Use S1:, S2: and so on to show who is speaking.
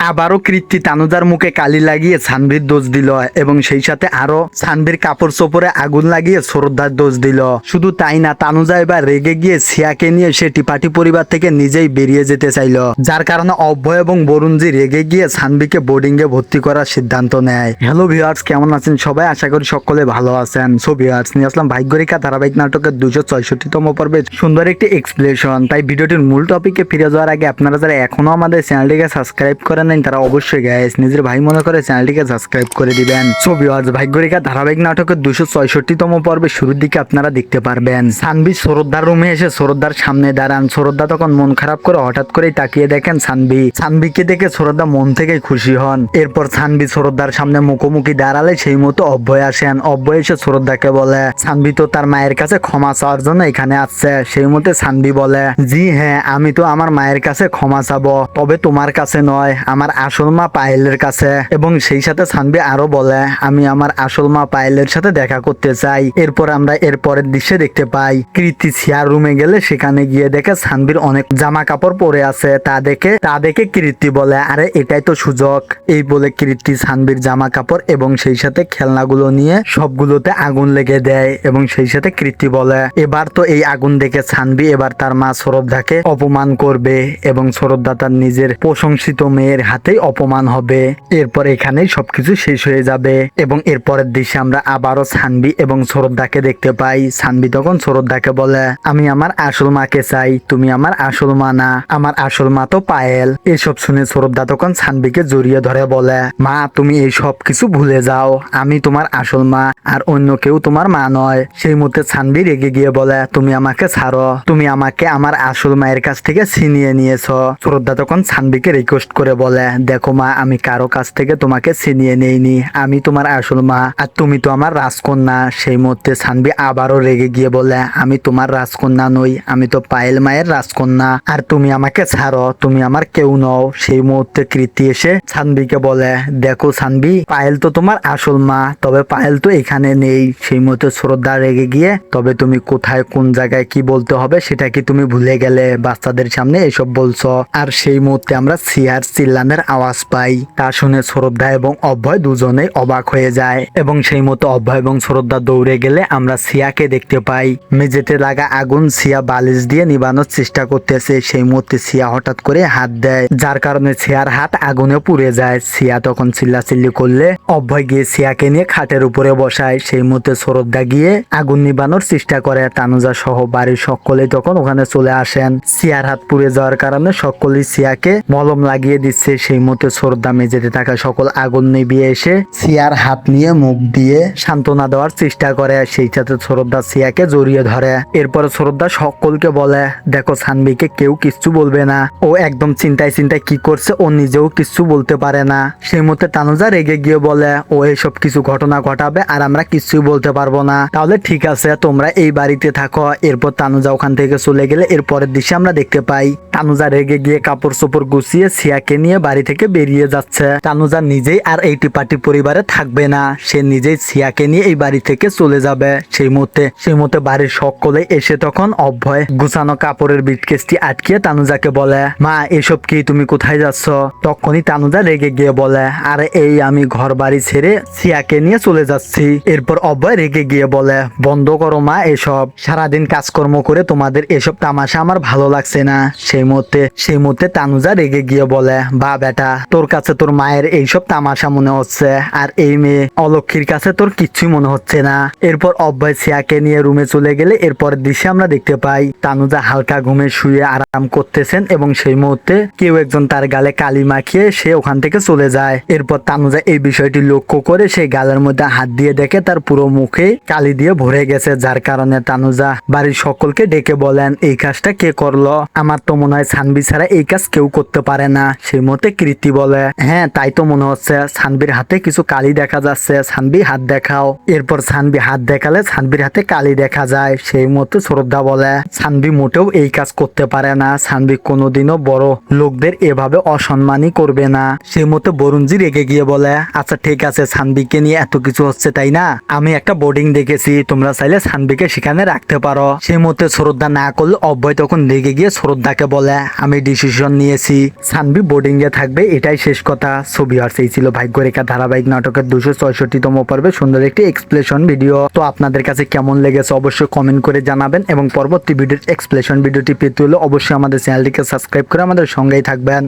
S1: আবারও কৃত্তি তানুজার মুখে কালি লাগিয়ে সানভীর দোষ দিল এবং সেই সাথে আরো সানভীর কাপড় চোপড়ে আগুন লাগিয়ে শ্রদ্ধার দোষ দিল। শুধু তাই না, তানুজা এবার রেগে গিয়ে সিয়াকে নিয়ে সে টিপাটি পরিবার থেকে নিজেই বেরিয়ে যেতে চাইল, যার কারণে অভয় এবং বরুণজি রেগে গিয়ে সানভীকে বোর্ডিং এ ভর্তি করার সিদ্ধান্ত নেয়। হ্যালো ভিউয়ার্স, কেমন আছেন সবাই? আশা করি সকলে ভালো আছেন। সো ভিউয়ার্স, নিয়ে আসলাম ভাগ্যরেখা ধারাবাহিক নাটকের 264তম পর্বে সুন্দর একটি এক্সপ্লেনেশন। তাই ভিডিওটির মূল টপিকে ফিরে যাওয়ার আগে আপনারা যারা এখনো আমাদের চ্যানেলটিকে সাবস্ক্রাইব করেন নাই তারা অবশ্যই গাইস নিজের ভাই মনে করে চ্যানেলটিকে সাবস্ক্রাইব করে দিবেন। সো ভিউয়ার্স, ভাগ্যরেখা ধারাবাহিক নাটকের 264তম পর্বে শুরুর দিকে আপনারা দেখতে পারবেন সানভী শ্রদ্ধার রুমে এসে শ্রদ্ধার সামনে দাঁড়ান। শ্রদ্ধা তখন মন খারাপ করে হঠাৎ করেই তাকিয়ে দেখেন সানভীকে দেখে শ্রদ্ধা মন থেকেই খুশি হন। এরপর সানভী শ্রদ্ধার সামনে মুখোমুখি দাঁড়ালে সেই মতো অভয় আসেন। অভয় এসে শ্রদ্ধাকে বলে সানভী তো তার মায়ের কাছে ক্ষমা চাওয়ার জন্য এখানে আসছে। সেই মতো সানভী বলে, জি হ্যাঁ, আমি তো আমার মায়ের কাছে ক্ষমা চাবো, তবে তোমার কাছে নয়, আমার আসল মা পায়েলের কাছে। এবং সেই সাথে সানভী আরো বলে, আমি আমার আসল মা পায়েলের সাথে দেখা করতে চাই। এরপর আমরা এর পরের দৃশ্যে দেখতে পাই কৃতি সিয়ার রুমে গেলে সেখানে গিয়ে দেখে সানভীর অনেক জামা কাপড় পরে আছে। তা দেখে কৃতি বলে, আরে এটাই তো সুযোগ। এই বলে কৃতি সানভীর জামা কাপড় এবং সেই সাথে খেলনাগুলো নিয়ে সবগুলোতে আগুন লেগে দেয়। এবং সেই সাথে কৃতি বলে, এবার তো এই আগুন দেখে সানভী এবার তার মা শ্রদ্ধাকে অপমান করবে এবং শ্রদ্ধা তার নিজের প্রশংসিত মেয়ের হাতেই অপমান হবে। এরপর এখানেই সবকিছু শেষ হয়ে যাবে। এবং এরপরের দৃশ্যে আমরা আবারও সানভী এবং শ্রদ্ধাকে দেখতে পাই। সানভী তখন শ্রদ্ধাকে বলে, আমি আমার আসল মাকে চাই, তুমি আমার আসল মা না, আমার আসল মা তো পায়েল। এসব শুনে শ্রদ্ধা তখন সানভীকে জড়িয়ে ধরে বলে, মা তুমি এই সব কিছু ভুলে যাও, আমি তোমার আসল মা আর অন্য কেউ তোমার মা নয়। সেই মতে সানভী রেগে গিয়ে বলে, তুমি আমাকে ছাড়ো, তুমি আমাকে আমার আসল মায়ের কাছ থেকে ছিনিয়ে নিয়েছো। শ্রদ্ধা তখন সানভীকে রিকোয়েস্ট করে বলে, দেখো মা, আমি কারো কাছ থেকে তোমাকে ছিনিয়ে নেইনি, আমি তোমার আসল মা আর তুমি তো আমার রাজকন্যা। সেই মুহূর্তে সানভী আবারও রেগে গিয়ে বলে, আমি তোমার রাজকন্যা নই, আমি তো পায়েল মায়ের রাজকন্যা আর তুমি আমাকে ছাড়ো, তুমি আমার কেউ নও। সেই মুহূর্তে কৃতি এসে সানভীকে বলে, দেখো সানভী, পায়েল তো তোমার আসল মা, তবে পায়েল তো এখানে নেই। সেই মুহূর্তে শ্রদ্ধা রেগে গিয়ে, তবে তুমি কোথায় কোন জায়গায় কি বলতে হবে সেটা কি তুমি ভুলে গেলে? বাচ্চাদের সামনে এসব বলছো। আর সেই মুহূর্তে আমরা সিয়ার চিল্লানের আওয়াজ পাই। তা শুনে শ্রদ্ধা এবং অভয় দুজনেই অবাক হয়ে যায়। এবং সেই মতো অভয় এবং শ্রদ্ধা দৌড়ে গেলে আমরা সিয়াকে দেখতে পাই মেঝেতে লাগা আগুন সিয়া বালিশ দিয়ে নিবানোর চেষ্টা করতেছে। সেই মুহূর্তে সিয়া হঠাৎ করে হাত দেয়, যার কারণে সিয়ার হাত আগুনে পুড়ে যায়। সিয়া তখন চিল্লাচিল্লি করলে অভয় গিয়ে সিয়াকে নিয়ে খাটের উপরে বসায়। সেই মুহূর্তে শ্রদ্ধা গিয়ে আগুন নিবানোর চেষ্টা করে। তানুজা সহ বাড়ির সকলেই তখন ওখানে চলে আসেন। সিয়ার হাত পুড়ে যাওয়ার কারণে সকলেই সিয়াকে মলম লাগিয়ে দিচ্ছে। সেই মুহূর্তে শ্রদ্ধা মেঝেতে থাকা সকল আগুন নিভিয়ে এসে সিয়ার হাত নিয়ে মুখ দিয়ে সান্ত্বনা দেওয়ার চেষ্টা করে। সেই সাথে শ্রদ্ধা সিয়াকে জড়িয়ে ধরে। এরপর শ্রদ্ধা সকলকে বলে, দেখো সানভীকে কেউ কিচ্ছু বলবে না, ও একদম চিন্তায় কি করছে ও নিজেও কিচ্ছু বলতে পারে না। সেই মতে তানুজা রেগে গিয়ে বলে, ও এইসব কিছু ঘটনা ঘটাবে আর আমরা কিছুই বলতে পারবো না, তাহলে ঠিক আছে তোমরা এই বাড়িতে থাকো। এরপর তানুজা ওখান থেকে চলে গেলে এর পরের দৃশ্যে আমরা দেখতে পাই তানুজা রেগে গিয়ে কাপড় চোপড় গুছিয়ে সিয়াকে নিয়ে বাড়ি থেকে বেরিয়ে যাচ্ছে। তানুজা নিজেই আর এই টিপাটি পরিবারে থাকবে না, সে নিজেই সিয়াকে নিয়ে এই বাড়ি থেকে চলে যাবে। সেই মুহূর্তে বাড়ির সকলে এসে তখন অভয় গুছানো কাপড়ের বিটকেসটি আটকিয়ে তানুজাকে বলে, মা এসব কি, তুমি কোথায় যাচ্ছ? তখনই তানুজা রেগে গিয়ে বলে, আরে এই আমি ঘর বাড়ি ছেড়ে সিয়াকে নিয়ে চলে যাচ্ছি। এরপর অভয় রেগে গিয়ে বলে, বন্ধ করো মা এসব, সারাদিন কাজকর্ম করে তোমাদের এসব তামাশা আমার ভালো লাগছে না। সেই মুহূর্তে তানুজা রেগে গিয়ে বলে, বা বেটা, তোর কাছে তোর মায়ের এইসব তামাশা মনে হচ্ছে আর এই মেয়ে অলক্ষীর কাছে তোর কিচ্ছুই মনে হচ্ছে না। এরপর অভয় সিয়াকে নিয়ে রুমে চলে গেলে এরপর দৃশ্যে আমরা দেখতে পাই তানুজা হালকা ঘুমে শুয়ে আরাম করতেছেন এবং সেই মুহূর্তে কেউ একজন তার গালে কালি মাখিয়ে সে ওখান থেকে চলে যায়। এরপর তানুজা এই বিষয়টি লক্ষ্য করে সেই গালের মধ্যে হাত দিয়ে দেখে তার পুরো মুখে কালি দিয়ে ভরে গেছে, যার কারণে তানুজা বাড়ির সকলকে ডেকে বলেন, এই কাজটা কে করলো? আমার তো মনে হয় সানভী ছাড়া এই কাজ কেউ করতে পারে না। সেই মতে কৃতি বলে, হ্যাঁ তাই তো মনে হচ্ছে, সানভীর হাতে কিছু কালি দেখা যাচ্ছে, সানভী হাত দেখাও। এরপর সানভী হাত দেখালে সানভীর হাতে কালি দেখা যায়। সেই মতো শ্রদ্ধা বলে, সানভী মোটেও এই কাজ করতে পারে না, সানভী কোনোদিনও বড় লোকদের এভাবে অসম্মানই করবে না। সেই মতো বরুণজি রেগে গিয়ে বলে, আচ্ছা ঠিক আছে, সানভীকে নিয়ে এত কিছু হচ্ছে তাই না, আমি একটা বোর্ডিং দেখেছি, তোমরা চাইলে সানভীকে সেখানে রাখতে পারো। সেই মতে শ্রদ্ধা না করলে অভয় তখন রেগে গিয়ে শ্রদ্ধাকে বলে, আমি ডিসিশন নিয়েছি, সানভী বোর্ডিং এ থাকবে, এটাই শেষ কথা। ছবি আর সেই ছিল ভাগ্যরেখা ধারাবাহিক নাটকের 266তম পর্বে সুন্দর একটি এক্সপ্লেশন ভিডিও। তো আপনাদের কাছে কেমন লেগেছে অবশ্যই কমেন্ট করে জানাবেন, এবং পরবর্তী ভিডিওর এক্সপ্লেশন ভিডিওটি পেতে হলে অবশ্যই আমাদের চ্যানেলটিকে সাবস্ক্রাইব করে আমাদের সঙ্গেই থাকবেন।